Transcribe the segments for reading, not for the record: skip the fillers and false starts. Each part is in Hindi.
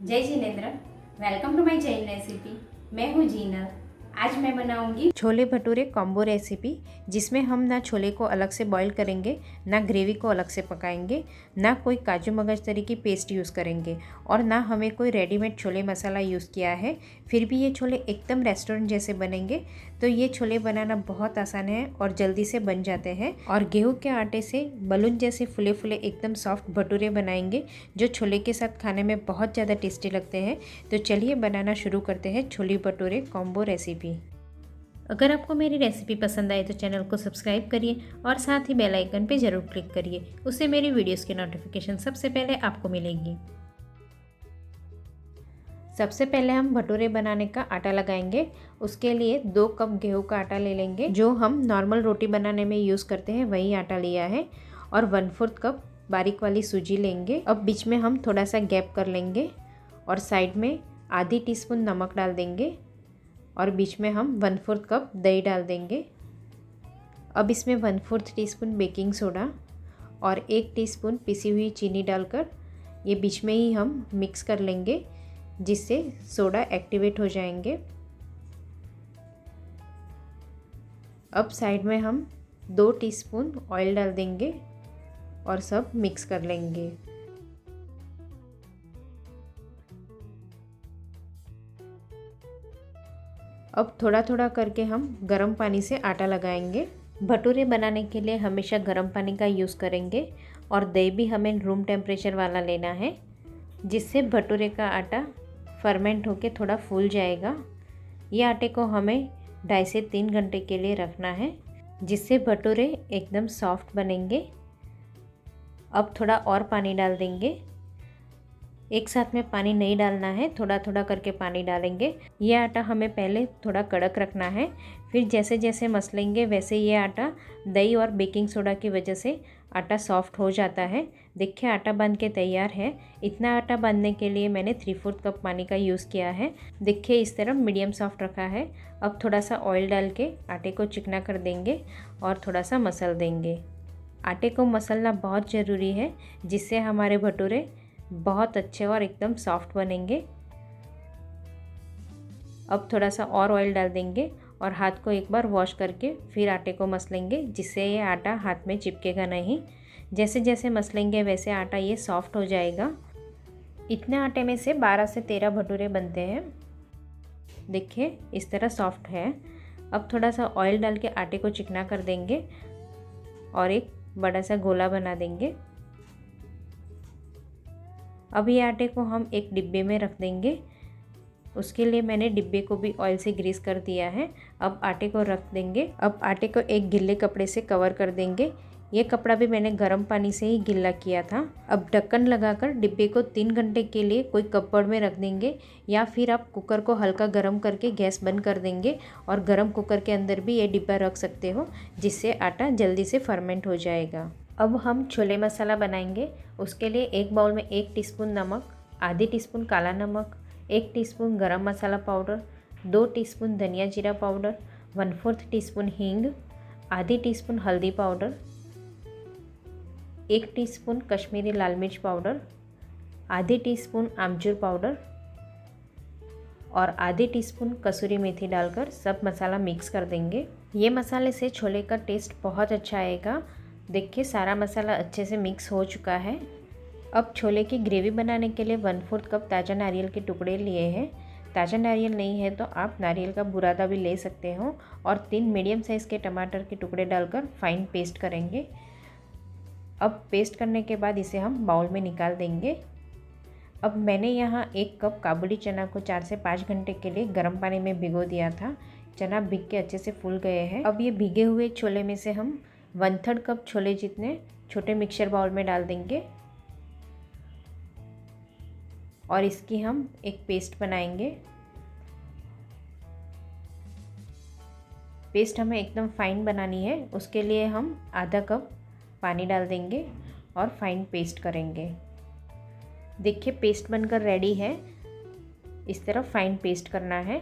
जय Jinendra. Welcome to my Jain recipe. मैं हूँ जीनल। आज मैं बनाऊंगी छोले भटूरे कॉम्बो रेसिपी, जिसमें हम ना छोले को अलग से बॉईल करेंगे, ना ग्रेवी को अलग से पकाएंगे, ना कोई काजू मगज तरी की पेस्ट यूज़ करेंगे और ना हमें कोई रेडीमेड छोले मसाला यूज़ किया है। फिर भी ये छोले एकदम रेस्टोरेंट जैसे बनेंगे। तो ये छोले बनाना बहुत आसान है और जल्दी से बन जाते हैं। और गेहूं के आटे से बलून जैसे फुले फुले एकदम सॉफ्ट भटूरे बनाएंगे, जो छोले के साथ खाने में बहुत ज़्यादा टेस्टी लगते हैं। तो चलिए बनाना शुरू करते हैं छोले भटूरे कॉम्बो रेसिपी। अगर आपको मेरी रेसिपी पसंद आए तो चैनल को सब्सक्राइब करिए और साथ ही बेल आइकन पे ज़रूर क्लिक करिए, उससे मेरी वीडियोस की नोटिफिकेशन सबसे पहले आपको मिलेगी। सबसे पहले हम भटूरे बनाने का आटा लगाएंगे। उसके लिए 2 कप गेहूं का आटा ले लेंगे, जो हम नॉर्मल रोटी बनाने में यूज़ करते हैं वही आटा लिया है। और 1/4 कप बारीक वाली सूजी लेंगे। अब बीच में हम थोड़ा सा गैप कर लेंगे और साइड में आधी टीस्पून नमक डाल देंगे और बीच में हम 1/4 कप दही डाल देंगे। अब इसमें 1/4 टीस्पून बेकिंग सोडा और 1 टीस्पून पिसी हुई चीनी डालकर ये बीच में ही हम मिक्स कर लेंगे, जिससे सोडा एक्टिवेट हो जाएंगे। अब साइड में हम 2 टीस्पून ऑयल डाल देंगे और सब मिक्स कर लेंगे। अब थोड़ा थोड़ा करके हम गर्म पानी से आटा लगाएंगे। भटूरे बनाने के लिए हमेशा गर्म पानी का यूज़ करेंगे और दही भी हमें रूम टेम्परेचर वाला लेना है, जिससे भटूरे का आटा फर्मेंट होके थोड़ा फूल जाएगा। ये आटे को हमें 2.5 से 3 घंटे के लिए रखना है, जिससे भटूरे एकदम सॉफ्ट बनेंगे। अब थोड़ा और पानी डाल देंगे। एक साथ में पानी नहीं डालना है, थोड़ा थोड़ा करके पानी डालेंगे। ये आटा हमें पहले थोड़ा कड़क रखना है, फिर जैसे जैसे मसलेंगे वैसे ये आटा दही और बेकिंग सोडा की वजह से आटा सॉफ्ट हो जाता है। देखिए आटा बन के तैयार है। इतना आटा बांधने के लिए मैंने 3/4 कप पानी का यूज़ किया है। देखिए इस तरह मीडियम सॉफ्ट रखा है। अब थोड़ा सा ऑयल डाल के आटे को चिकना कर देंगे और थोड़ा सा मसल देंगे। आटे को मसलना बहुत ज़रूरी है, जिससे हमारे भटूरे बहुत अच्छे और एकदम सॉफ्ट बनेंगे। अब थोड़ा सा और ऑयल डाल देंगे और हाथ को एक बार वॉश करके फिर आटे को मसलेंगे, जिससे ये आटा हाथ में चिपकेगा नहीं। जैसे जैसे मसलेंगे वैसे आटा ये सॉफ्ट हो जाएगा। इतने आटे में से 12 से 13 भटूरे बनते हैं। देखिए इस तरह सॉफ्ट है। अब थोड़ा सा ऑयल डाल के आटे को चिकना कर देंगे और एक बड़ा सा गोला बना देंगे। अब ये आटे को हम एक डिब्बे में रख देंगे। उसके लिए मैंने डिब्बे को भी ऑयल से ग्रीस कर दिया है। अब आटे को रख देंगे। अब आटे को एक गिल्ले कपड़े से कवर कर देंगे। ये कपड़ा भी मैंने गर्म पानी से ही गिल्ला किया था। अब ढक्कन लगाकर डिब्बे को 3 घंटे के लिए कोई कपबोर्ड में रख देंगे, या फिर आप कुकर को हल्का गर्म करके गैस बंद कर देंगे और गर्म कुकर के अंदर भी ये डिब्बा रख सकते हो, जिससे आटा जल्दी से फर्मेंट हो जाएगा। अब हम छोले मसाला बनाएंगे। उसके लिए एक बाउल में 1 टीस्पून नमक, आधी टीस्पून काला नमक, 1 टीस्पून गरम मसाला पाउडर, 2 टीस्पून धनिया जीरा पाउडर, 1/4 टीस्पून हींग, आधी टीस्पून हल्दी पाउडर, 1 टीस्पून कश्मीरी लाल मिर्च पाउडर, आधी टीस्पून आमचूर पाउडर और आधी टीस्पून कसूरी मेथी डालकर सब मसाला मिक्स कर देंगे। ये मसाले से छोले का टेस्ट बहुत अच्छा आएगा। देखिए सारा मसाला अच्छे से मिक्स हो चुका है। अब छोले की ग्रेवी बनाने के लिए 1/4 कप ताज़ा नारियल के टुकड़े लिए हैं। ताज़ा नारियल नहीं है तो आप नारियल का बुरादा भी ले सकते हो। और 3 मीडियम साइज़ के टमाटर के टुकड़े डालकर फाइन पेस्ट करेंगे। अब पेस्ट करने के बाद इसे हम बाउल में निकाल देंगे। अब मैंने यहाँ 1 कप काबुली चना को 4 से 5 घंटे के लिए गर्म पानी में भिगो दिया था। चना भीग के अच्छे से फूल गए हैं। अब ये भीगे हुए छोले में से हम 1/3 कप छोले जितने छोटे मिक्सर बाउल में डाल देंगे और इसकी हम एक पेस्ट बनाएंगे। पेस्ट हमें एकदम फाइन बनानी है। उसके लिए हम आधा कप पानी डाल देंगे और फाइन पेस्ट करेंगे। देखिए पेस्ट बनकर रेडी है। इस तरह फाइन पेस्ट करना है।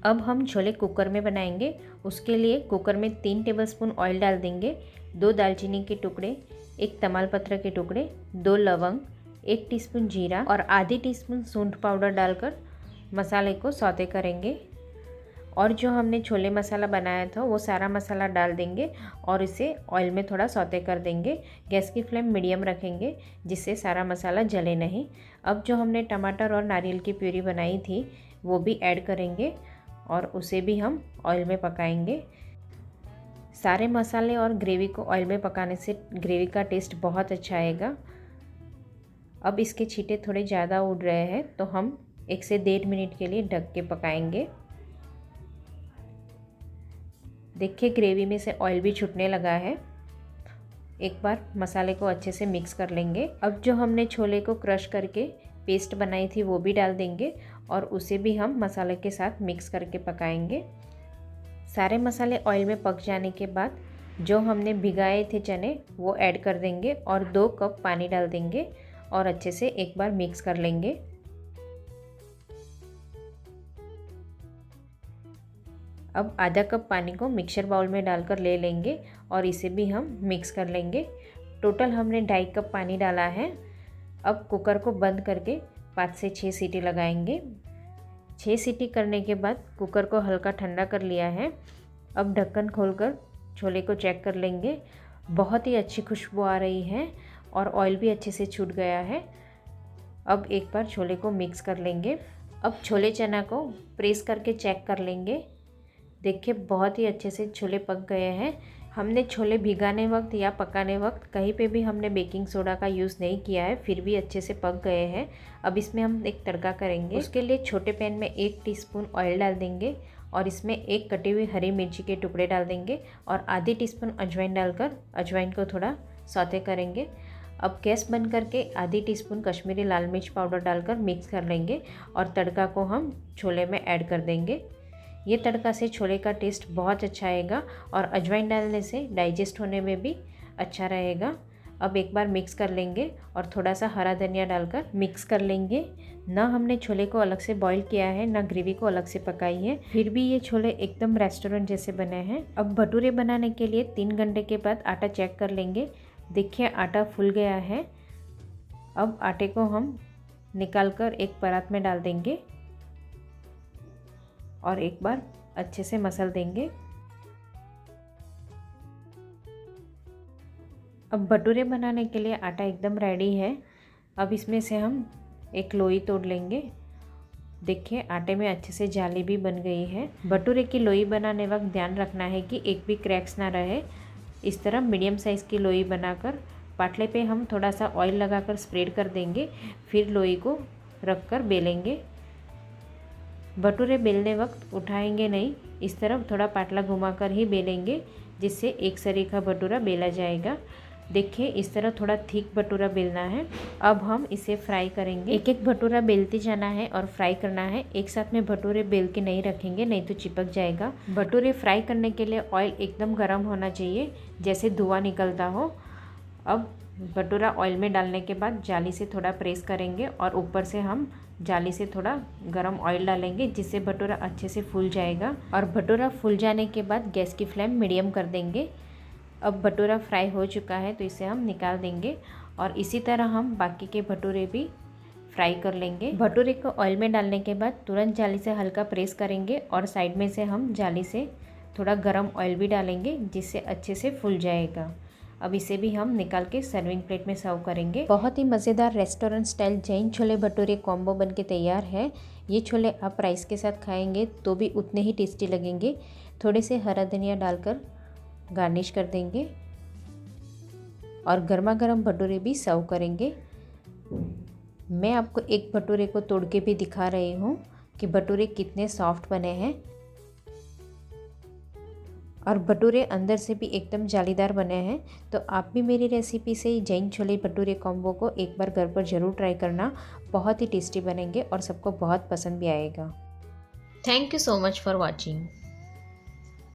अब हम छोले कुकर में बनाएंगे। उसके लिए कुकर में 3 टेबलस्पून ऑयल डाल देंगे, 2 दालचीनी के टुकड़े, 1 तमालपत्र के टुकड़े, 2 लवंग, 1 टीस्पून जीरा और आधी टीस्पून सूंठ पाउडर डालकर मसाले को सौते करेंगे। और जो हमने छोले मसाला बनाया था वो सारा मसाला डाल देंगे और इसे ऑयल में थोड़ा सौते कर देंगे। गैस की फ्लेम मीडियम रखेंगे जिससे सारा मसाला जले नहीं। अब जो हमने टमाटर और नारियल की प्यूरी बनाई थी वो भी ऐड करेंगे और उसे भी हम ऑयल में पकाएंगे। सारे मसाले और ग्रेवी को ऑयल में पकाने से ग्रेवी का टेस्ट बहुत अच्छा आएगा। अब इसके छींटे थोड़े ज़्यादा उड़ रहे हैं तो हम 1 से 1.5 मिनट के लिए ढक के पकाएंगे। देखिए ग्रेवी में से ऑयल भी छूटने लगा है। एक बार मसाले को अच्छे से मिक्स कर लेंगे। अब जो हमने छोले को क्रश करके पेस्ट बनाई थी वो भी डाल देंगे और उसे भी हम मसाले के साथ मिक्स करके पकाएंगे। सारे मसाले ऑयल में पक जाने के बाद जो हमने भिगाए थे चने वो ऐड कर देंगे और 2 कप पानी डाल देंगे और अच्छे से एक बार मिक्स कर लेंगे। अब आधा कप पानी को मिक्सर बाउल में डालकर ले लेंगे और इसे भी हम मिक्स कर लेंगे। टोटल हमने 2.5 कप पानी डाला है। अब कुकर को बंद करके 5 से 6 सीटी लगाएंगे। 6 सीटी करने के बाद कुकर को हल्का ठंडा कर लिया है। अब ढक्कन खोलकर छोले को चेक कर लेंगे। बहुत ही अच्छी खुशबू आ रही है और ऑयल भी अच्छे से छूट गया है। अब एक बार छोले को मिक्स कर लेंगे। अब छोले चना को प्रेस करके चेक कर लेंगे। देखिए बहुत ही अच्छे से छोले पक गए हैं। हमने छोले भिगाने वक्त या पकाने वक्त कहीं पे भी हमने बेकिंग सोडा का यूज़ नहीं किया है, फिर भी अच्छे से पक गए हैं। अब इसमें हम एक तड़का करेंगे। उसके लिए छोटे पैन में 1 टीस्पून ऑयल डाल देंगे और इसमें 1 कटी हुई हरी मिर्ची के टुकड़े डाल देंगे और आधी टीस्पून अजवाइन डालकर अजवाइन को थोड़ा सौते करेंगे। अब गैस बंद करके आधी टीस्पून कश्मीरी लाल मिर्च पाउडर डालकर मिक्स कर लेंगे और तड़का को हम छोले में ऐड कर देंगे। ये तड़का से छोले का टेस्ट बहुत अच्छा आएगा और अजवाइन डालने से डाइजेस्ट होने में भी अच्छा रहेगा। अब एक बार मिक्स कर लेंगे और थोड़ा सा हरा धनिया डालकर मिक्स कर लेंगे। ना हमने छोले को अलग से बॉईल किया है ना ग्रेवी को अलग से पकाई है, फिर भी ये छोले एकदम रेस्टोरेंट जैसे बने हैं। अब भटूरे बनाने के लिए 3 घंटे के बाद आटा चेक कर लेंगे। देखिए आटा फूल गया है। अब आटे को हम निकाल कर एक परात में डाल देंगे और एक बार अच्छे से मसल देंगे। अब भटूरे बनाने के लिए आटा एकदम रेडी है। अब इसमें से हम एक लोई तोड़ लेंगे। देखिए आटे में अच्छे से जाली भी बन गई है। भटूरे की लोई बनाने वक्त ध्यान रखना है कि एक भी क्रैक्स ना रहे। इस तरह मीडियम साइज़ की लोई बनाकर पाटले पे हम थोड़ा सा ऑयल लगाकर स्प्रेड कर देंगे, फिर लोई को रख कर बेलेंगे। भटूरे बेलने वक्त उठाएंगे नहीं, इस तरफ थोड़ा पाटला घुमाकर ही बेलेंगे जिससे एक सरीखा भटूरा बेला जाएगा। देखिए इस तरह थोड़ा थिक भटूरा बेलना है। अब हम इसे फ्राई करेंगे। एक एक भटूरा बेलते जाना है और फ्राई करना है। एक साथ में भटूरे बेल के नहीं रखेंगे, नहीं तो चिपक जाएगा। भटूरे फ्राई करने के लिए ऑयल एकदम गर्म होना चाहिए, जैसे धुआं निकलता हो। अब भटूरा ऑयल में डालने के बाद जाली से थोड़ा प्रेस करेंगे और ऊपर से हम जाली से थोड़ा गरम ऑयल डालेंगे जिससे भटूरा अच्छे से फूल जाएगा। और भटूरा फूल जाने के बाद गैस की फ्लेम मीडियम कर देंगे। अब भटूरा फ्राई हो चुका है तो इसे हम निकाल देंगे और इसी तरह हम बाकी के भटूरे भी फ्राई कर लेंगे। भटूरे को ऑयल में डालने के बाद तुरंत जाली से हल्का प्रेस करेंगे और साइड में से हम जाली से थोड़ा गरम ऑयल भी डालेंगे जिससे अच्छे से फूल जाएगा। अब इसे भी हम निकाल के सर्विंग प्लेट में सर्व करेंगे। बहुत ही मज़ेदार restaurant style Jain chole bhature combo बनके तैयार है। ये छोले आप राइस के साथ खाएंगे तो भी उतने ही टेस्टी लगेंगे। थोड़े से हरा धनिया डालकर गार्निश कर देंगे और गर्मा गर्म भटूरे भी सर्व करेंगे। मैं आपको एक भटूरे को तोड़ के भी दिखा रही हूँ कि भटूरे कितने सॉफ्ट बने हैं और भटूरे अंदर से भी एकदम जालीदार बने हैं। तो आप भी मेरी रेसिपी से जैन छोले भटूरे कॉम्बो को एक बार घर पर ज़रूर ट्राई करना। बहुत ही टेस्टी बनेंगे और सबको बहुत पसंद भी आएगा। Thank you so much for watching.